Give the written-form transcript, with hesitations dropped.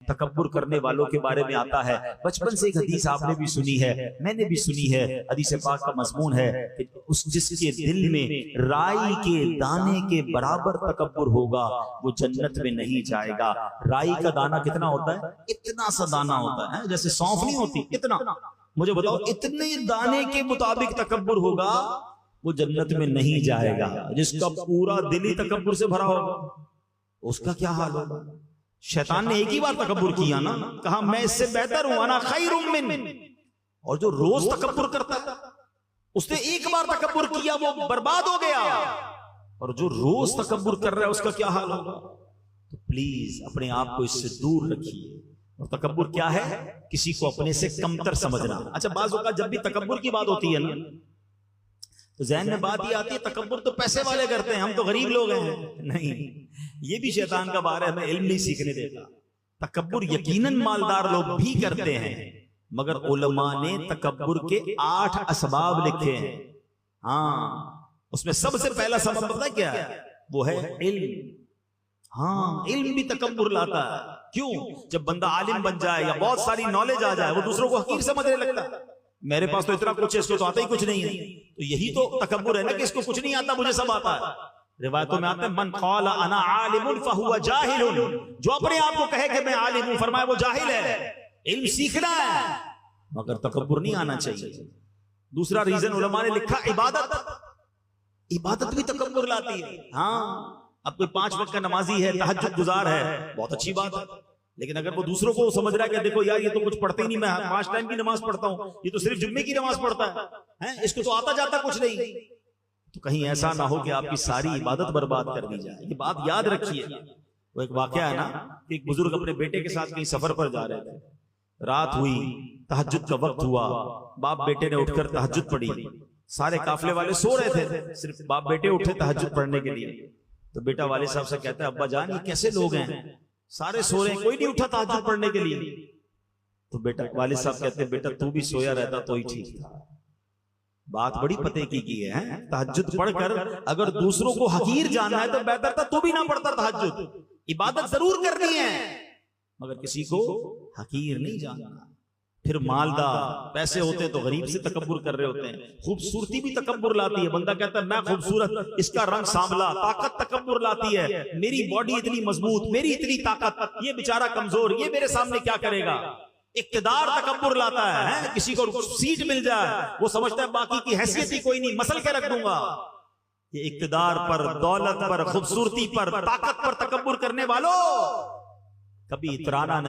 तकब्बुर करने वालों के बारे में आता है। बचपन से एक हदीस आपने भी सुनी है, मैंने भी सुनी है। हदीस पाक का मजमून है कि उस जिसके दिल में राई के दाने के बराबर तकब्बुर होगा वो जन्नत में नहीं जाएगा। राई का दाना कितना होता है? इतना सा दाना होता है, जैसे सौंफ नहीं होती, इतना। मुझे बताओ, इतने दाने के मुताबिक तकब्बुर होगा वो जन्नत में नहीं जाएगा। जिसका पूरा दिल ही तकब्बुर से भरा होगा उसका क्या हाल होगा? शैतान ने एक ही बार तकब्बुर किया ना, कहा मैं इससे बेहतर हूं, अना खैरुम मिन। और जो रोज तकब्बुर करता है उसने एक बार तकब्बुर किया वो बर्बाद हो गया, और जो रोज तकब्बुर कर रहा है उसका क्या हाल होगा? तो प्लीज अपने आप को इससे दूर रखिए। और तकब्बुर क्या है? किसी को अपने से कमतर समझना। अच्छा, बाज़ औक़ात जब भी तकब्बुर की बात होती है ना तो ज़हन में बात ये आती है तकब्बुर तो पैसे वाले करते हैं, हम तो गरीब लोग हैं। नहीं, ये भी शैतान का बार है, हमें इल्म नहीं सीखने देता। तकब्बुर यकीनन मालदार लोग भी करते हैं, मगर उलमा ने तकब्बुर के 8 असबाब लिखे हैं। हाँ, उसमें सबसे पहला सबब पता है क्या है? वो है इल्म। हाँ, इल्म भी तकब्बुर लाता है। क्यों? जब बंदा आलिम बन जाए या बहुत सारी नॉलेज आ जाए वो दूसरों को हकीर समझने लगता है। मेरे पास तो इतना कुछ है, इसको तो आता ही कुछ नहीं है। तो यही तो तकब्बुर है ना कि इसको कुछ नहीं आता, मुझे सब आता है। रिवायतों में आता है मन क़ाला अना आलिमुन फहुवा जाहिलुन, जो अपने आप को कहे कि मैं आलिम हूं, फरमाया वो जाहिल है। इल्म सीखना है मगर तकब्बुर नहीं आना चाहिए। दूसरा रीजन उलमा ने लिखा इबादत। इबादत भी तकब्बुर लाती है। हाँ, अब कोई 5 वक्त का नमाजी है, तहज्जुद गुजार है, बहुत अच्छी बात है, लेकिन अगर वो दूसरों को समझ रहा है कि देखो यार ये तो कुछ पढ़ते ही नहीं, मैं 5 टाइम की नमाज पढ़ता हूँ, ये तो सिर्फ जुम्मे की नमाज पढ़ता है, इसको तो आता जाता कुछ नहीं, तो कहीं ऐसा ना हो कि आपकी सारी इबादत बर्बाद कर दी जाए। ये बात याद रखिए। वो एक वाकया है ना कि एक बुजुर्ग अपने बेटे के साथ कहीं सफर पर जा रहे थे, रात हुई, तहज्जुद का वक्त हुआ, बाप बेटे ने उठकर तहज्जुद पढ़ी। सारे काफिले वाले सो रहे थे, सिर्फ बाप बेटे उठे तहज्जुद पढ़ने के लिए। तो बेटा वाले साहब से कहता है, अब्बा जान ये कैसे लोग हैं, सारे सो रहे हैं, कोई नहीं उठा तहज्जुद पढ़ने के लिए। तो बेटा वाले साहब कहते हैं, बेटा तू भी सोया रहता तो ही ठीक था। बात बड़ी पते की है। तहज्जुद पढ़कर अगर दूसरों को हकीर जानना है तो बेहतर था तू भी ना पढ़ता तहज्जुद। इबादत जरूर करनी है मगर किसी को हकीर नहीं जानना। फिर मालदार पैसे होते हैं तो गरीब से तकब्बुर कर रहे होते हैं। खूबसूरती भी तकब्बुर लाती है। बंदा कहता है मैं खूबसूरत, इसका रंग सांवला। ताकत तकब्बुर लाती है, मेरी बॉडी इतनी मजबूत, मेरी इतनी ताकत, ये बेचारा कमजोर, ये मेरे सामने क्या करेगा। इक्तदार तकब्बुर लाता है, किसी को सीट मिल जाए वो समझता है बाकी की हैसियत ही कोई नहीं, मसल के रख दूंगा। ये इक्तदार पर, दौलत पर, खूबसूरती पर, ताकत पर तकब्बुर करने वालों कभी इतराना नहीं।